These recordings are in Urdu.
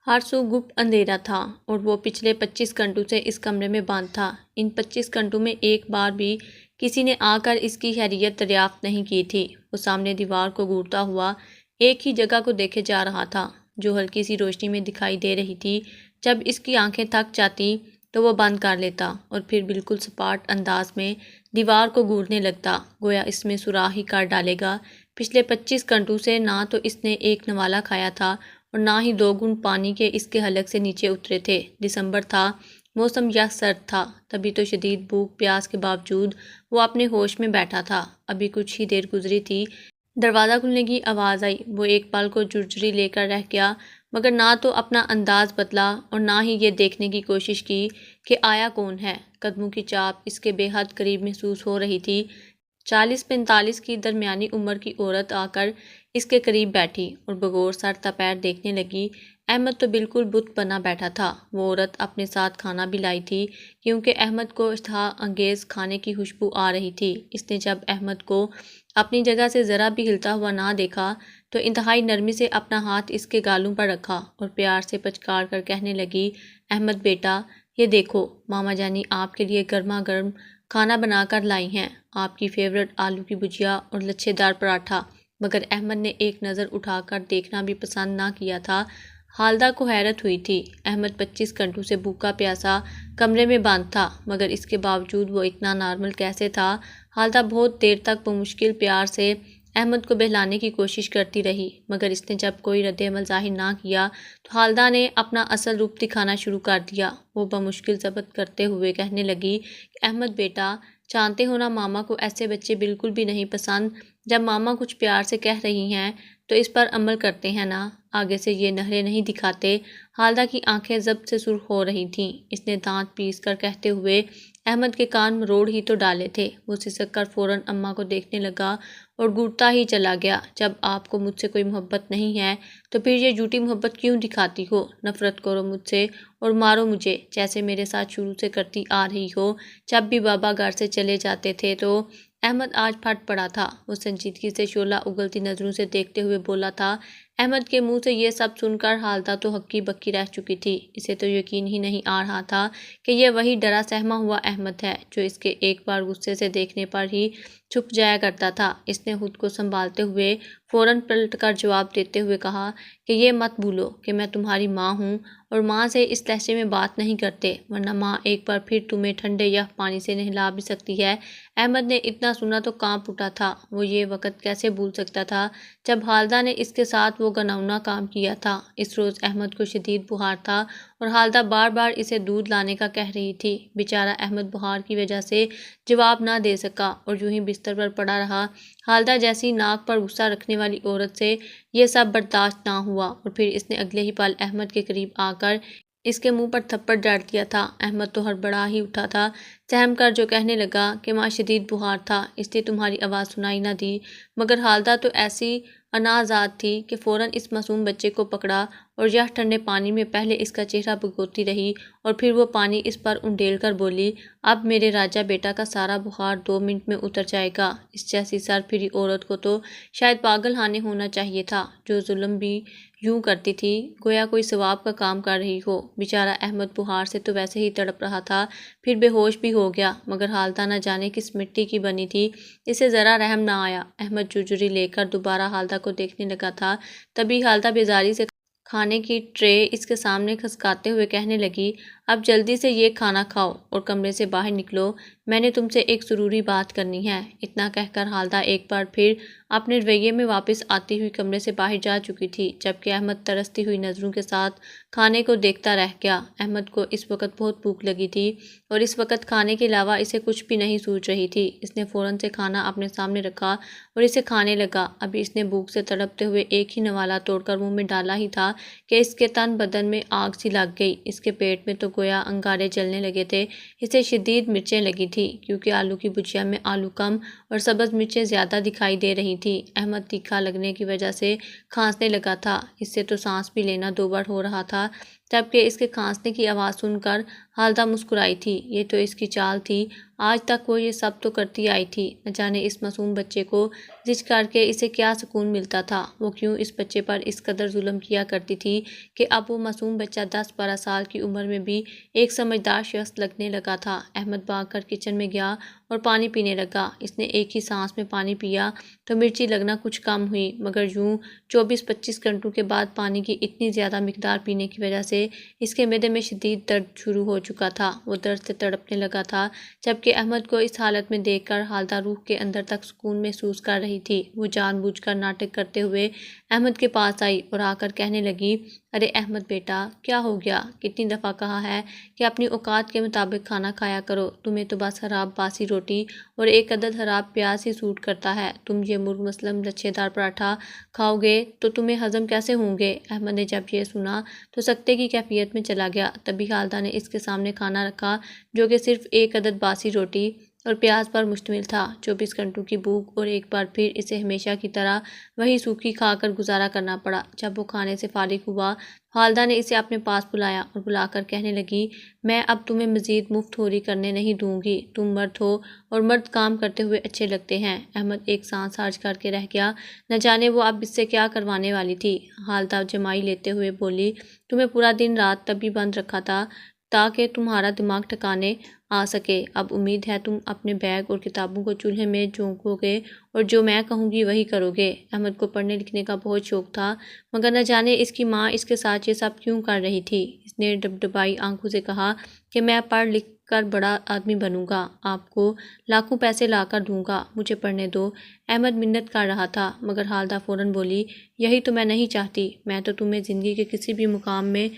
ہر سو گپ اندھیرا تھا اور وہ پچھلے 25 گھنٹوں سے اس کمرے میں بند تھا۔ ان 25 گھنٹوں میں ایک بار بھی کسی نے آ کر اس کی خیریت دریافت نہیں کی تھی۔ وہ سامنے دیوار کو گھورتا ہوا ایک ہی جگہ کو دیکھے جا رہا تھا جو ہلکی سی روشنی میں دکھائی دے رہی تھی۔ جب اس کی آنکھیں تھک جاتی تو وہ بند کر لیتا اور پھر بالکل سپاٹ انداز میں دیوار کو گھورنے لگتا، گویا اس میں سوراخ ہی کر ڈالے گا۔ پچھلے 25 گھنٹوں سے نہ تو اس نے ایک نوالا کھایا تھا اور نہ ہی 2 گھونٹ پانی کے اس کے حلق سے نیچے اترے تھے۔ دسمبر تھا، موسم یخ سرد تھا، تبھی تو شدید بھوک پیاس کے باوجود وہ اپنے ہوش میں بیٹھا تھا۔ ابھی کچھ ہی دیر گزری تھی، دروازہ کھلنے کی آواز آئی۔ وہ ایک پل کو جھرجھری لے کر رہ گیا، مگر نہ تو اپنا انداز بدلا اور نہ ہی یہ دیکھنے کی کوشش کی کہ آیا کون ہے۔ قدموں کی چاپ اس کے بے حد قریب محسوس ہو رہی تھی۔ 40-45 کی درمیانی عمر کی عورت آ کر اس کے قریب بیٹھی اور بغور سر تا پیر دیکھنے لگی۔ احمد تو بالکل بت بنا بیٹھا تھا۔ وہ عورت اپنے ساتھ کھانا بھی لائی تھی کیونکہ احمد کو اشتہا انگیز کھانے کی خوشبو آ رہی تھی۔ اس نے جب احمد کو اپنی جگہ سے ذرا بھی ہلتا ہوا نہ دیکھا تو انتہائی نرمی سے اپنا ہاتھ اس کے گالوں پر رکھا اور پیار سے پچکار کر کہنے لگی، احمد بیٹا، یہ دیکھو، ماما جانی آپ کے لیے گرما گرم کھانا بنا کر لائی ہیں، آپ کی فیورٹ آلو کی بھجیا اور لچھے دار پراٹھا۔ مگر احمد نے ایک نظر اٹھا کر دیکھنا بھی پسند نہ کیا تھا۔ خالدہ کو حیرت ہوئی تھی۔ احمد 25 گھنٹوں سے بھوکا پیاسا کمرے میں بند تھا، مگر اس کے باوجود وہ اتنا نارمل کیسے تھا؟ خالدہ بہت دیر تک بمشکل پیار سے احمد کو بہلانے کی کوشش کرتی رہی، مگر اس نے جب کوئی رد عمل ظاہر نہ کیا تو خالدہ نے اپنا اصل روپ دکھانا شروع کر دیا۔ وہ بمشکل ضبط کرتے ہوئے کہنے لگی کہ احمد بیٹا، جانتے ہو نا ماما کو ایسے بچے بالکل بھی نہیں پسند۔ جب ماما کچھ پیار سے کہہ رہی ہیں تو اس پر عمل کرتے ہیں نا، آگے سے یہ نخرے نہیں دکھاتے۔ خالدہ کی آنکھیں ضبط سے سرخ ہو رہی تھیں۔ اس نے دانت پیس کر کہتے ہوئے احمد کے کان مروڑ ہی تو ڈالے تھے۔ وہ سسک کر فوراً اماں کو دیکھنے لگا اور گھورتا ہی چلا گیا، جب آپ کو مجھ سے کوئی محبت نہیں ہے تو پھر یہ جھوٹی محبت کیوں دکھاتی ہو؟ نفرت کرو مجھ سے اور مارو مجھے، جیسے میرے ساتھ شروع سے کرتی آ رہی ہو۔ جب بھی بابا گھر سے چلے جاتے تھے تو احمد آج پھٹ پڑا تھا۔ وہ سنجیدگی سے شعلہ اگلتی نظروں سے دیکھتے ہوئے بولا تھا۔ احمد کے منہ سے یہ سب سن کر خالدہ تو ہکی بکی رہ چکی تھی۔ اسے تو یقین ہی نہیں آ رہا تھا کہ یہ وہی ڈرا سہما ہوا احمد ہے جو اس کے ایک بار غصے سے دیکھنے پر ہی چھپ جایا کرتا تھا۔ اس نے خود کو سنبھالتے ہوئے فوراً پلٹ کر جواب دیتے ہوئے کہا کہ یہ مت بھولو کہ میں تمہاری ماں ہوں اور ماں سے اس لہجے میں بات نہیں کرتے، ورنہ ماں ایک بار پھر تمہیں ٹھنڈے یخ پانی سے نہلا بھی سکتی ہے۔ احمد نے اتنا سنا تو کانپ اٹھا تھا۔ وہ یہ وقت کیسے بھول سکتا تھا جب خالدہ نے اس کے ساتھ وہ گھناؤنا کام کیا تھا۔ اس روز احمد کو شدید بخار تھا اور خالدہ بار بار اسے دودھ لانے کا کہہ رہی تھی۔ بیچارہ احمد بخار کی وجہ سے جواب نہ دے سکا اور یوں ہی بستر پر پڑا رہا۔ خالدہ جیسی ناک پر غصہ رکھنے والی عورت سے یہ سب برداشت نہ ہوا اور پھر اس نے اگلے ہی پل احمد کے قریب آ کر اس کے منہ پر تھپڑ جڑ دیا تھا۔ احمد تو ہڑبڑا ہی اٹھا تھا، سہم کر جو کہنے لگا کہ ماں شدید بخار تھا اس لیے تمہاری آواز سنائی نہ دی۔ مگر خالدہ تو ایسی اناذات تھی کہ فوراً اس معصوم بچے کو پکڑا اور یخ ٹھنڈے پانی میں پہلے اس کا چہرہ بھگوتی رہی اور پھر وہ پانی اس پر انڈیل کر بولی، اب میرے راجہ بیٹا کا سارا بخار 2 منٹ میں اتر جائے گا۔ اس جیسی سر پھری عورت کو تو شاید پاگل خانے ہونا چاہیے تھا، جو ظلم بھی یوں کرتی تھی گویا کوئی ثواب کا کام کر رہی ہو۔ بیچارہ احمد بخار سے تو ویسے ہی تڑپ رہا تھا، پھر بے ہوش بھی ہو گیا، مگر خالدہ نہ جانے کس مٹی کی بنی تھی، اسے ذرا رحم نہ آیا۔ احمد جھرجھری لے کر دوبارہ خالدہ کو دیکھنے لگا تھا، تبھی خالدہ بیزاری سے کھانے کی ٹرے اس کے سامنے کھسکاتے ہوئے کہنے لگی، اب جلدی سے یہ کھانا کھاؤ اور کمرے سے باہر نکلو، میں نے تم سے ایک ضروری بات کرنی ہے۔ اتنا کہہ کر خالدہ ایک بار پھر اپنے رویے میں واپس آتی ہوئی کمرے سے باہر جا چکی تھی، جبکہ احمد ترستی ہوئی نظروں کے ساتھ کھانے کو دیکھتا رہ گیا۔ احمد کو اس وقت بہت بھوک لگی تھی اور اس وقت کھانے کے علاوہ اسے کچھ بھی نہیں سوچ رہی تھی۔ اس نے فوراً سے کھانا اپنے سامنے رکھا اور اسے کھانے لگا۔ ابھی اس نے بھوک سے تڑپتے ہوئے ایک ہی نوالا توڑ کر منہ میں ڈالا ہی تھا کہ اس کے تن بدن میں آگ سی لگ گئی۔ اس کے پیٹ میں تو گویا انگارے جلنے لگے تھے۔ اسے شدید مرچیں لگی تھی کیونکہ آلو کی بھجیا میں آلو کم اور سبز مرچیں زیادہ دکھائی دے رہی تھی۔ احمد تیکھا لگنے کی وجہ سے کھانسنے لگا تھا، اس سے تو سانس بھی لینا 2 بار ہو رہا تھا۔ جبکہ اس کے کھانسنے کی آواز سن کر خالدہ مسکرائی تھی۔ یہ تو اس کی چال تھی، آج تک وہ یہ سب تو کرتی آئی تھی۔ نہ جانے اس معصوم بچے کو زچ کر کے اسے کیا سکون ملتا تھا، وہ کیوں اس بچے پر اس قدر ظلم کیا کرتی تھی کہ اب وہ معصوم بچہ 10-12 سال کی عمر میں بھی ایک سمجھدار شخص لگنے لگا تھا۔ احمد بھاگ کر کچن میں گیا اور پانی پینے لگا۔ اس نے ایک ہی سانس میں پانی پیا تو مرچی لگنا کچھ کم ہوئی، مگر یوں 24-25 گھنٹوں کے بعد پانی کی اتنی زیادہ مقدار پینے کی وجہ سے اس کے معدے میں شدید درد شروع ہو چکا تھا۔ وہ درد سے تڑپنے لگا تھا، جبکہ احمد کو اس حالت میں دیکھ کر خالدہ روح کے اندر تک سکون محسوس کر رہی تھی۔ وہ جان بوجھ کر ناٹک کرتے ہوئے احمد کے پاس آئی اور آ کر کہنے لگی، ارے احمد بیٹا، کیا ہو گیا؟ کتنی دفعہ کہا ہے کہ اپنی اوقات کے مطابق کھانا کھایا کرو، تمہیں تو بس خراب باسی روٹی اور ایک عدد خراب پیاز ہی سوٹ کرتا ہے۔ تم یہ مرغ مسلم لچھے دار پراٹھا کھاؤ گے تو تمہیں ہضم کیسے ہوں گے؟ احمد نے جب یہ سنا تو سکتے کی کیفیت میں چلا گیا۔ تبھی خالدہ نے اس کے سامنے کھانا رکھا جو کہ صرف ایک عدد باسی روٹی اور پیاز پر مشتمل تھا۔ 24 گھنٹوں کی بھوک اور ایک بار پھر اسے ہمیشہ کی طرح وہی سوکھی کھا کر گزارا کرنا پڑا۔ جب وہ کھانے سے فارغ ہوا، خالدہ نے اسے اپنے پاس بلایا اور بلا کر کہنے لگی، میں اب تمہیں مزید مفت خوری کرنے نہیں دوں گی، تم مرد ہو اور مرد کام کرتے ہوئے اچھے لگتے ہیں۔ احمد ایک سانس خارج کر کے رہ گیا، نہ جانے وہ اب اس سے کیا کروانے والی تھی۔ خالدہ جمائی لیتے ہوئے بولی، تمہیں پورا دن رات تبھی بند رکھا تھا تاکہ تمہارا دماغ ٹھکانے آ سکے، اب امید ہے تم اپنے بیگ اور کتابوں کو چولہے میں جھونکو گے اور جو میں کہوں گی وہی کرو گے۔ احمد کو پڑھنے لکھنے کا بہت شوق تھا، مگر نہ جانے اس کی ماں اس کے ساتھ یہ سب کیوں کر رہی تھی۔ اس نے ڈبڈبائی آنکھوں سے کہا کہ میں پڑھ لکھ کر بڑا آدمی بنوں گا، آپ کو لاکھوں پیسے لا کر دوں گا، مجھے پڑھنے دو۔ احمد منت کر رہا تھا، مگر خالدہ فوراً بولی، یہی تو میں نہیں چاہتی، میں تو تمہیں زندگی کے کسی بھی مقام میں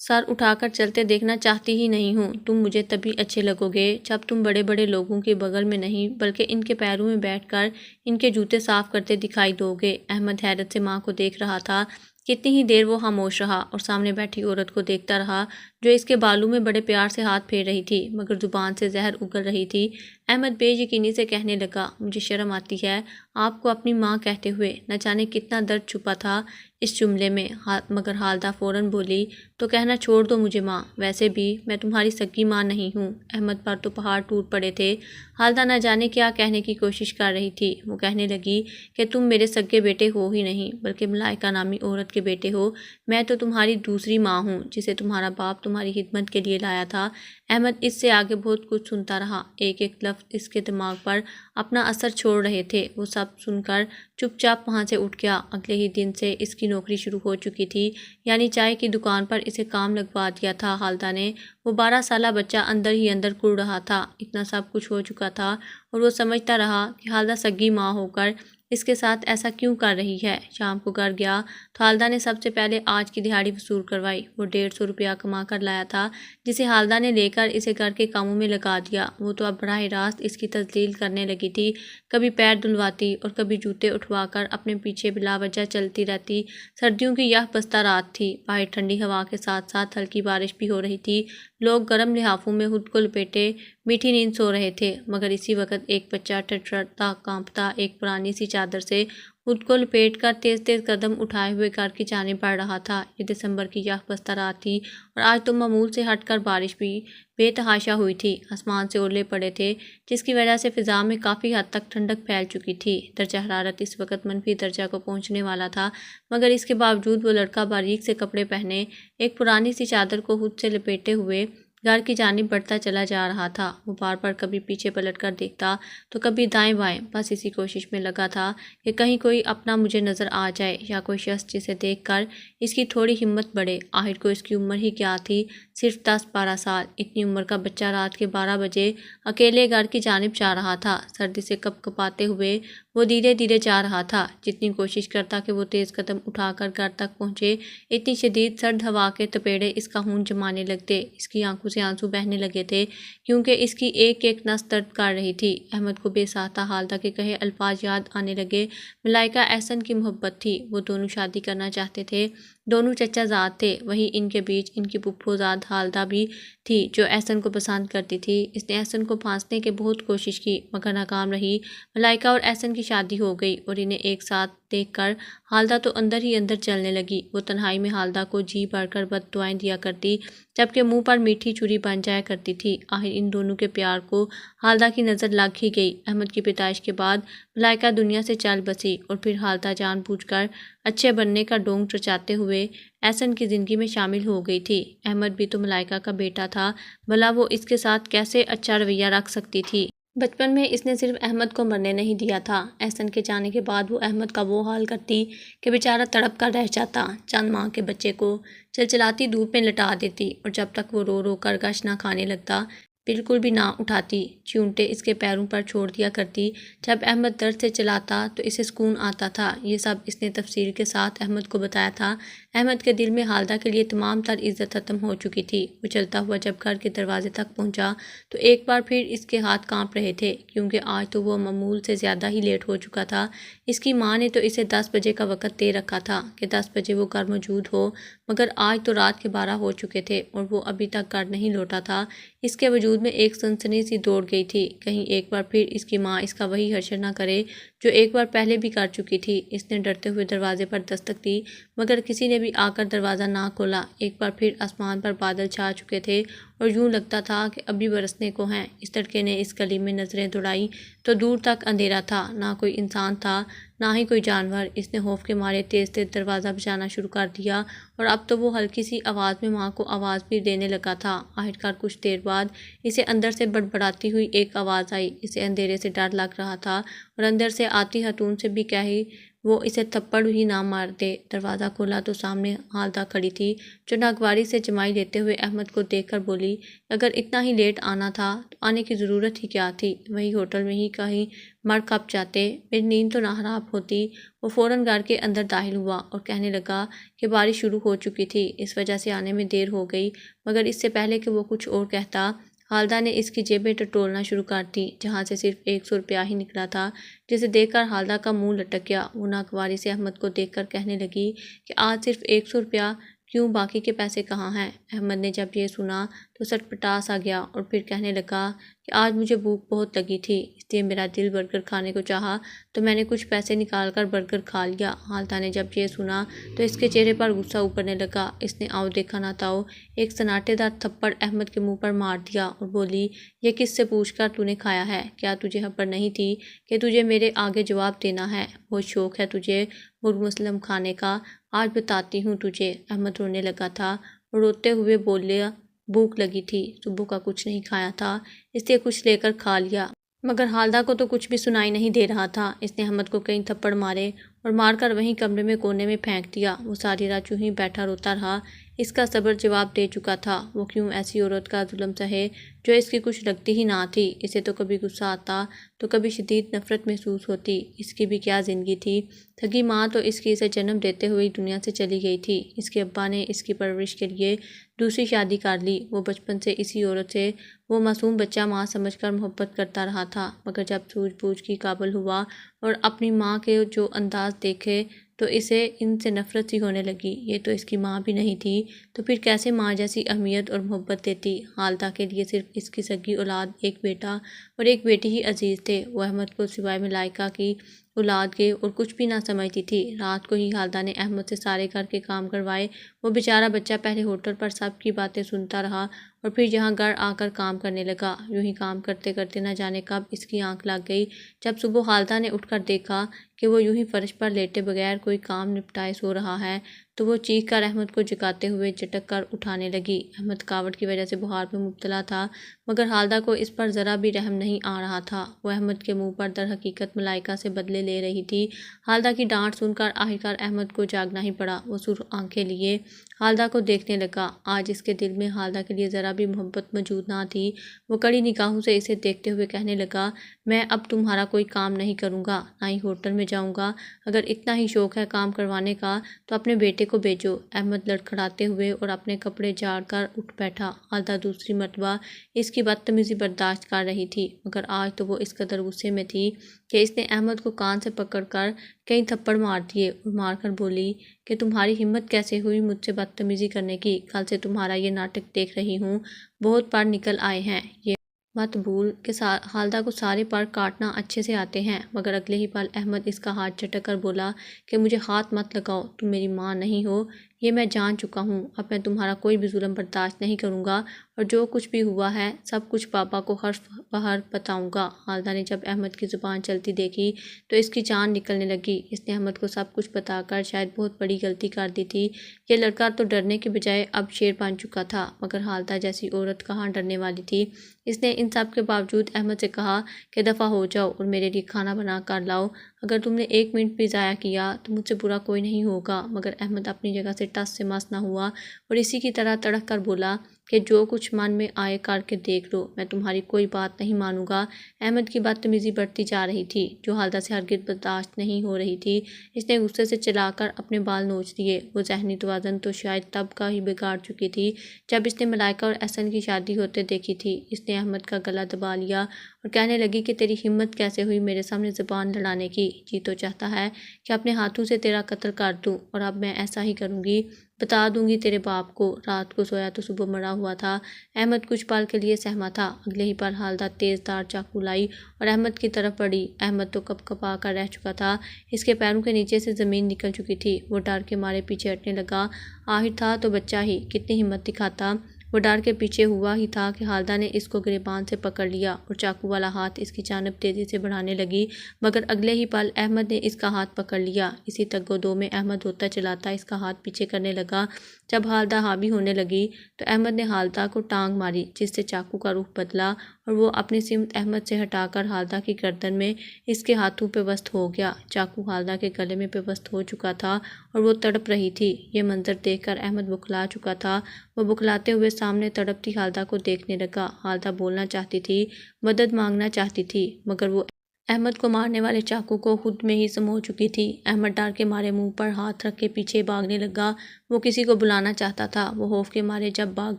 سر اٹھا کر چلتے دیکھنا چاہتی ہی نہیں ہوں۔ تم مجھے تبھی اچھے لگو گے جب تم بڑے بڑے لوگوں کے بغل میں نہیں بلکہ ان کے پیروں میں بیٹھ کر ان کے جوتے صاف کرتے دکھائی دو گے۔ احمد حیرت سے ماں کو دیکھ رہا تھا۔ کتنی ہی دیر وہ خاموش رہا اور سامنے بیٹھی عورت کو دیکھتا رہا جو اس کے بالوں میں بڑے پیار سے ہاتھ پھیر رہی تھی، مگر زبان سے زہر اگل رہی تھی۔ احمد بے یقینی سے کہنے لگا، مجھے شرم آتی ہے آپ کو اپنی ماں کہتے ہوئے، نہ جانے کتنا درد چھپا تھا اس جملے میں، مگر خالدہ فوراً بولی، تو کہنا چھوڑ دو مجھے ماں، ویسے بھی میں تمہاری سگی ماں نہیں ہوں۔ احمد پر تو پہاڑ ٹوٹ پڑے تھے۔ خالدہ نہ جانے کیا کہنے کی کوشش کر رہی تھی۔ وہ کہنے لگی کہ تم میرے سگے بیٹے ہو ہی نہیں بلکہ ملائکہ نامی عورت کے بیٹے ہو، میں تو تمہاری دوسری ماں ہوں جسے تمہارا باپ تمہاری خدمت کے لیے لایا تھا۔ احمد اس سے آگے بہت کچھ سنتا رہا، ایک ایک لفظ اس کے دماغ پر اپنا اثر چھوڑ رہے تھے۔ وہ سب سن کر چپ چاپ وہاں سے اٹھ گیا۔ اگلے ہی دن سے اس کی نوکری شروع ہو چکی تھی، یعنی چائے کی دکان پر اسے کام لگوا دیا تھا خالدہ نے۔ وہ 12 سالہ بچہ اندر ہی اندر کڑ رہا تھا، اتنا سب کچھ ہو چکا تھا اور وہ سمجھتا رہا کہ خالدہ سگی ماں ہو کر اس کے ساتھ ایسا کیوں کر رہی ہے۔ شام کو گھر گیا تو خالدہ نے سب سے پہلے آج کی دہاڑی وصول کروائی۔ وہ 150 روپیہ کما کر لایا تھا جسے خالدہ نے لے کر اسے گھر کے کاموں میں لگا دیا۔ وہ تو اب براہ راست اس کی تذلیل کرنے لگی تھی، کبھی پیر دھلواتی اور کبھی جوتے اٹھوا کر اپنے پیچھے بلا وجہ چلتی رہتی۔ سردیوں کی یہ بستہ رات تھی، باہر ٹھنڈی ہوا کے ساتھ ساتھ ہلکی بارش بھی ہو رہی تھی۔ لوگ گرم لحافوں میں خود کو لپیٹے میٹھی نیند سو رہے تھے، مگر اسی وقت ایک بچہ ٹھٹھرتا کانپتا ایک پرانی سی چادر سے خود کو لپیٹ کر تیز تیز قدم اٹھائے ہوئے گھر کی جانب بڑھ رہا تھا۔ یہ دسمبر کی یہ بستہ رات تھی اور آج تو معمول سے ہٹ کر بارش بھی بے تحاشا ہوئی تھی۔ آسمان سے اولے پڑے تھے جس کی وجہ سے فضا میں کافی حد تک ٹھنڈک پھیل چکی تھی۔ درجہ حرارت اس وقت منفی درجہ کو پہنچنے والا تھا، مگر اس کے باوجود وہ لڑکا باریک سے کپڑے پہنے ایک پرانی سی چادر کو خود سے لپیٹے ہوئے گھر کی جانب بڑھتا چلا جا رہا تھا۔ وہ بار بار کبھی پیچھے پلٹ کر دیکھتا تو کبھی دائیں بائیں، بس اسی کوشش میں لگا تھا کہ کہیں کوئی اپنا مجھے نظر آ جائے یا کوئی شخص جسے دیکھ کر اس کی تھوڑی ہمت بڑھے۔ آخر کو اس کی عمر ہی کیا تھی، صرف 10-12 سال۔ اتنی عمر کا بچہ رات کے 12 بجے اکیلے گھر کی جانب جا رہا تھا۔ سردی سے کپ کپاتے ہوئے وہ دھیرے دھیرے جا رہا تھا۔ جتنی کوشش کرتا کہ وہ تیز قدم اٹھا کر گھر تک پہنچے، اتنی شدید سرد ہوا کے تپیڑے اس کا خون جمانے لگتے۔ اس کی آنکھوں سے آنسو بہنے لگے تھے کیونکہ اس کی ایک ایک نس درد کر رہی تھی۔ احمد کو بے ساختہ خالدہ کے کہے الفاظ یاد آنے لگے۔ ملائکہ احسن کی محبت تھی، وہ دونوں شادی کرنا چاہتے تھے، دونوں چچا زاد تھے، وہیں ان کے بیچ ان کی پھپھو زاد خالدہ بھی تھی جو احسن کو پسند کرتی تھی۔ اس نے احسن کو پھانسنے کی بہت کوشش کی مگر ناکام رہی۔ ملائکہ اور احسن کی کی شادی ہو گئی اور انہیں ایک ساتھ دیکھ کر خالدہ تو اندر ہی اندر جلنے لگی۔ وہ تنہائی میں خالدہ کو جی بھر کر بد دعائیں دیا کرتی، جبکہ منہ پر میٹھی چھری بن جایا کرتی تھی۔ آخر ان دونوں کے پیار کو خالدہ کی نظر لگ ہی گئی۔ احمد کی پیدائش کے بعد ملائکہ دنیا سے چل بسی اور پھر خالدہ جان بوجھ کر اچھے بننے کا ڈھونگ رچاتے ہوئے احسن کی زندگی میں شامل ہو گئی تھی۔ احمد بھی تو ملائکہ کا بیٹا تھا، بھلا وہ اس کے ساتھ کیسے اچھا رویہ رکھ سکتی تھی؟ بچپن میں اس نے صرف احمد کو مرنے نہیں دیا تھا۔ احسن کے جانے کے بعد وہ احمد کا وہ حال کرتی کہ بیچارہ تڑپ کر رہ جاتا، چند ماہ کے بچے کو چلچلاتی دھوپ میں لٹا دیتی اور جب تک وہ رو رو کر گش نہ کھانے لگتا بالکل بھی نہ اٹھاتی، چیونٹے اس کے پیروں پر چھوڑ دیا کرتی۔ جب احمد درد سے چلاتا تو اسے سکون آتا تھا۔ یہ سب اس نے تفصیل کے ساتھ احمد کو بتایا تھا۔ احمد کے دل میں خالدہ کے لیے تمام تر عزت ختم ہو چکی تھی۔ وہ چلتا ہوا جب گھر کے دروازے تک پہنچا تو ایک بار پھر اس کے ہاتھ کانپ رہے تھے، کیونکہ آج تو وہ معمول سے زیادہ ہی لیٹ ہو چکا تھا۔ اس کی ماں نے تو اسے 10 بجے کا وقت دے رکھا تھا کہ 10 بجے وہ گھر موجود ہو، مگر آج تو رات کے 12 ہو چکے تھے اور وہ ابھی تک گھر نہیں لوٹا تھا۔ اس کے وجود میں ایک سنسنی سی دوڑ گئی تھی، کہیں ایک بار پھر اس کی ماں اس کا وہی حشر نہ کرے جو ایک بار پہلے بھی کر چکی تھی۔ اس نے ڈرتے ہوئے دروازے پر دستک دی، مگر کسی نے بھی آ کر دروازہ نہ کھولا۔ ایک بار پھر آسمان پر بادل چھا چکے تھے اور یوں لگتا تھا کہ ابھی برسنے کو ہیں۔ اس لڑکے نے اس گلی میں نظریں دوڑائیں تو دور تک اندھیرا تھا، نہ کوئی انسان تھا نہ ہی کوئی جانور۔ اس نے خوف کے مارے تیز تیز دروازہ بجانا شروع کر دیا اور اب تو وہ ہلکی سی آواز میں ماں کو آواز بھی دینے لگا تھا۔ آخرکار کچھ دیر بعد اسے اندر سے بڑبڑاتی ہوئی ایک آواز آئی۔ اسے اندھیرے سے ڈر لگ رہا تھا اور اندر سے آتی خاتون سے بھی کہیں وہ اسے تھپڑ ہی نہ مار دے۔ دروازہ کھولا تو سامنے خالدہ کھڑی تھی، جو ناگواری سے جمائی لیتے ہوئے احمد کو دیکھ کر بولی، اگر اتنا ہی لیٹ آنا تھا تو آنے کی ضرورت ہی کیا تھی؟ وہی ہوٹل میں ہی کہیں مر کھپ جاتے، میری نیند تو نہ خراب ہوتی۔ وہ فوراً گھر کے اندر داخل ہوا اور کہنے لگا کہ بارش شروع ہو چکی تھی، اس وجہ سے آنے میں دیر ہو گئی۔ مگر اس سے پہلے کہ وہ کچھ اور کہتا، خالدہ نے اس کی جیبیں ٹٹولنا شروع کر دی، جہاں سے صرف 100 روپیہ ہی نکلا تھا، جسے دیکھ کر خالدہ کا منہ لٹک گیا۔ وہ ناگواری سے احمد کو دیکھ کر کہنے لگی کہ آج صرف 100 روپیہ کیوں، باقی کے پیسے کہاں ہیں؟ احمد نے جب یہ سنا تو سٹپٹا سا گیا اور پھر کہنے لگا کہ آج مجھے بھوک بہت لگی تھی، اس لیے میرا دل برگر کھانے کو چاہا تو میں نے کچھ پیسے نکال کر برگر کھا لیا۔ خالدہ نے جب یہ سنا تو اس کے چہرے پر غصہ ابھرنے لگا۔ اس نے آؤ دیکھا نہ تاؤ ایک سناٹے دار تھپڑ احمد کے منہ پر مار دیا اور بولی، یہ کس سے پوچھ کر تو نے کھایا ہے؟ کیا تجھے خبر نہیں تھی کہ تجھے میرے آگے جواب دینا ہے؟ بہت شوق ہے تجھے مرغ مسلم کھانے کا، آج بتاتی ہوں تجھے۔ احمد رونے لگا تھا اور روتے ہوئے بولیا، بھوک لگی تھی، صبح کا کچھ نہیں کھایا تھا، اس لیے کچھ لے کر کھا لیا۔ مگر خالدہ کو تو کچھ بھی سنائی نہیں دے رہا تھا۔ اس نے احمد کو کئی تھپڑ مارے اور مار کر وہیں کمرے میں کونے میں پھینک دیا۔ وہ ساری رات یوں ہی بیٹھا روتا رہا۔ اس کا صبر جواب دے چکا تھا۔ وہ کیوں ایسی عورت کا ظلم سہے جو اس کی کچھ لگتی ہی نہ تھی؟ اسے تو کبھی غصہ آتا تو کبھی شدید نفرت محسوس ہوتی۔ اس کی بھی کیا زندگی تھی؟ تھکی ماں تو اس کی اسے جنم دیتے ہوئے دنیا سے چلی گئی تھی۔ اس کے ابا نے اس کی پرورش کے لیے دوسری شادی کر لی۔ وہ بچپن سے اسی عورت سے وہ معصوم بچہ ماں سمجھ کر محبت کرتا رہا تھا، مگر جب سوجھ بوجھ کی قابل ہوا اور اپنی ماں کے جو انداز دیکھے تو اسے ان سے نفرت سی ہونے لگی۔ یہ تو اس کی ماں بھی نہیں تھی، تو پھر کیسے ماں جیسی اہمیت اور محبت دیتی؟ خالدہ کے لیے صرف اس کی سگی اولاد ایک بیٹا اور ایک بیٹی ہی عزیز تھے۔ وہ احمد کو سوائے ملائکہ کی اولاد کے اور کچھ بھی نہ سمجھتی تھی۔ رات کو ہی خالدہ نے احمد سے سارے گھر کے کام کروائے۔ وہ بیچارہ بچہ پہلے ہوٹل پر سب کی باتیں سنتا رہا اور پھر یہاں گھر آ کر کام کرنے لگا۔ یوں ہی کام کرتے کرتے نہ جانے کب اس کی آنکھ لگ گئی۔ جب صبح خالدہ نے اٹھ کر دیکھا کہ وہ یوں ہی فرش پر لیٹے بغیر کوئی کام نپٹائے سو رہا ہے تو وہ چیخ کر احمد کو جگاتے ہوئے جھٹک کر اٹھانے لگی۔ احمد تھکاوٹ کی وجہ سے بخار میں مبتلا تھا، مگر خالدہ کو اس پر ذرا بھی رحم نہیں آ رہا تھا۔ وہ احمد کے منہ پر در حقیقت ملائکہ سے بدلے لے رہی تھی۔ خالدہ کی ڈانٹ سن کر آخرکار احمد کو جاگنا ہی پڑا۔ وہ سرخ آنکھیں لیے خالدہ کو دیکھنے لگا۔ آج اس کے دل میں خالدہ کے لیے ذرا بھی محبت موجود نہ تھی۔ وہ کڑی نگاہوں سے اسے دیکھتے ہوئے کہنے لگا، میں اب تمہارا کوئی کام نہیں کروں گا، نہ ہی ہوٹل میں جاؤں گا۔ اگر اتنا ہی شوق ہے کام کروانے کا تو اپنے بیٹے کو بھیجو۔ احمد لڑکھڑاتے ہوئے اور اپنے کپڑے جھاڑ کر اٹھ بیٹھا۔ خالدہ دوسری مرتبہ اس کی بدتمیزی برداشت کر رہی تھی، مگر آج تو وہ اس قدر غصے میں تھی کہ اس نے احمد کو کان سے پکڑ کر کئی تھپڑ مار دیے اور مار کر بولی کہ تمہاری ہمت کیسے ہوئی مجھ سے بدتمیزی کرنے کی؟ کل سے تمہارا یہ ناٹک دیکھ رہی ہوں، بہت پر نکل آئے ہیں۔ یہ مت بھول کہ خالدہ کو سارے پر کاٹنا اچھے سے آتے ہیں، مگر اگلے ہی پل احمد اس کا ہاتھ جھٹک کر بولا کہ مجھے ہاتھ مت لگاؤ، تم میری ماں نہیں ہو، یہ میں جان چکا ہوں، اب میں تمہارا کوئی بھی ظلم برداشت نہیں کروں گا، اور جو کچھ بھی ہوا ہے سب کچھ پاپا کو حرف بحر بتاؤں گا۔ خالدہ نے جب احمد کی زبان چلتی دیکھی تو اس کی جان نکلنے لگی، اس نے احمد کو سب کچھ بتا کر شاید بہت بڑی غلطی کر دی تھی۔ یہ لڑکا تو ڈرنے کے بجائے اب شیر بن چکا تھا، مگر خالدہ جیسی عورت کہاں ڈرنے والی تھی۔ اس نے ان سب کے باوجود احمد سے کہا کہ دفع ہو جاؤ اور میرے لیے کھانا بنا کر لاؤ، اگر تم نے 1 منٹ بھی ضائع کیا تو مجھ سے برا کوئی نہیں ہوگا۔ مگر احمد اپنی جگہ سے ٹس سے مس نہ ہوا اور اسی کی طرح تڑک کر بولا کہ جو کچھ من میں آئے کر کے دیکھ لو، میں تمہاری کوئی بات نہیں مانوں گا۔ احمد کی بدتمیزی بڑھتی جا رہی تھی، جو خالدہ سے ہرگز برداشت نہیں ہو رہی تھی۔ اس نے غصے سے چلا کر اپنے بال نوچ دیے۔ وہ ذہنی توازن تو شاید تب کا ہی بگاڑ چکی تھی جب اس نے ملائکہ اور احسن کی شادی ہوتے دیکھی تھی۔ اس نے احمد کا گلا دبا لیا اور کہنے لگی کہ تیری ہمت کیسے ہوئی میرے سامنے زبان لڑانے کی، جی تو چاہتا ہے کہ اپنے ہاتھوں سے تیرا قتل کر دوں، اور اب میں ایسا ہی کروں گی، بتا دوں گی تیرے باپ کو۔ رات کو سویا تو صبح مرا ہوا تھا۔ احمد کچھ پل کے لیے سہما تھا، اگلے ہی پل خالدہ تیز دار چاقو لائی اور احمد کی طرف بڑھی۔ احمد تو کپ کپا کر رہ چکا تھا، اس کے پیروں کے نیچے سے زمین نکل چکی تھی۔ وہ ڈر کے مارے پیچھے ہٹنے لگا، آخر تھا تو بچہ ہی، کتنی ہمت دکھاتا۔ وہ ڈر کے پیچھے ہوا ہی تھا کہ خالدہ نے اس کو گریبان سے پکڑ لیا اور چاقو والا ہاتھ اس کی جانب تیزی سے بڑھانے لگی، مگر اگلے ہی پل احمد نے اس کا ہاتھ پکڑ لیا۔ اسی تگ و دو میں احمد ہوتا چلاتا اس کا ہاتھ پیچھے کرنے لگا۔ جب خالدہ حاوی ہونے لگی تو احمد نے خالدہ کو ٹانگ ماری، جس سے چاقو کا رخ بدلا اور وہ اپنی سمت احمد سے ہٹا کر خالدہ کی گردن میں اس کے ہاتھوں پیوست ہو گیا۔ چاقو خالدہ کے گلے میں پیوست ہو چکا تھا اور وہ تڑپ رہی تھی۔ یہ منظر دیکھ کر احمد بکھلا چکا تھا۔ وہ بکھلاتے ہوئے سامنے تڑپتی خالدہ کو دیکھنے لگا۔ خالدہ بولنا چاہتی تھی، مدد مانگنا چاہتی تھی، مگر وہ احمد کو مارنے والے چاقو کو خود میں ہی سمو چکی تھی۔ احمد ڈر کے مارے منہ پر ہاتھ رکھ کے پیچھے بھاگنے لگا۔ وہ کسی کو بلانا چاہتا تھا۔ وہ خوف کے مارے جب بھاگ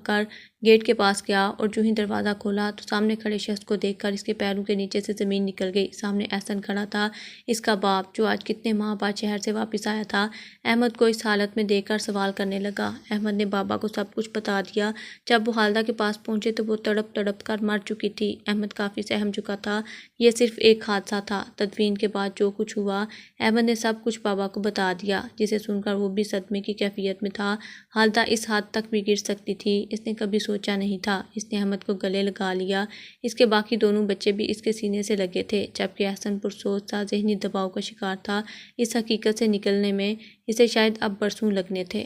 کر گیٹ کے پاس گیا اور جو ہی دروازہ کھولا تو سامنے کھڑے شخص کو دیکھ کر اس کے پیروں کے نیچے سے زمین نکل گئی۔ سامنے احسن کھڑا تھا، اس کا باپ، جو آج کتنے ماہ بعد شہر سے واپس آیا تھا۔ احمد کو اس حالت میں دیکھ کر سوال کرنے لگا۔ احمد نے بابا کو سب کچھ بتا دیا۔ جب وہ خالدہ کے پاس پہنچے تو وہ تڑپ تڑپ کر مر چکی تھی۔ احمد کافی سہم چکا تھا، یہ صرف ایک حادثہ تھا۔ تدفین کے بعد جو کچھ ہوا احمد نے سب کچھ بابا کو بتا دیا، جسے سن کر وہ بھی صدمے کی کیفیت میں تھا۔ خالدہ اس حد تک بھی گر سکتی تھی، اس نے کبھی سوچا نہیں تھا۔ اس نے احمد کو گلے لگا لیا۔ اس کے باقی دونوں بچے بھی اس کے سینے سے لگے تھے، جبکہ احسن پرسوچ سا ذہنی دباؤ کا شکار تھا۔ اس حقیقت سے نکلنے میں اسے شاید اب برسوں لگنے تھے۔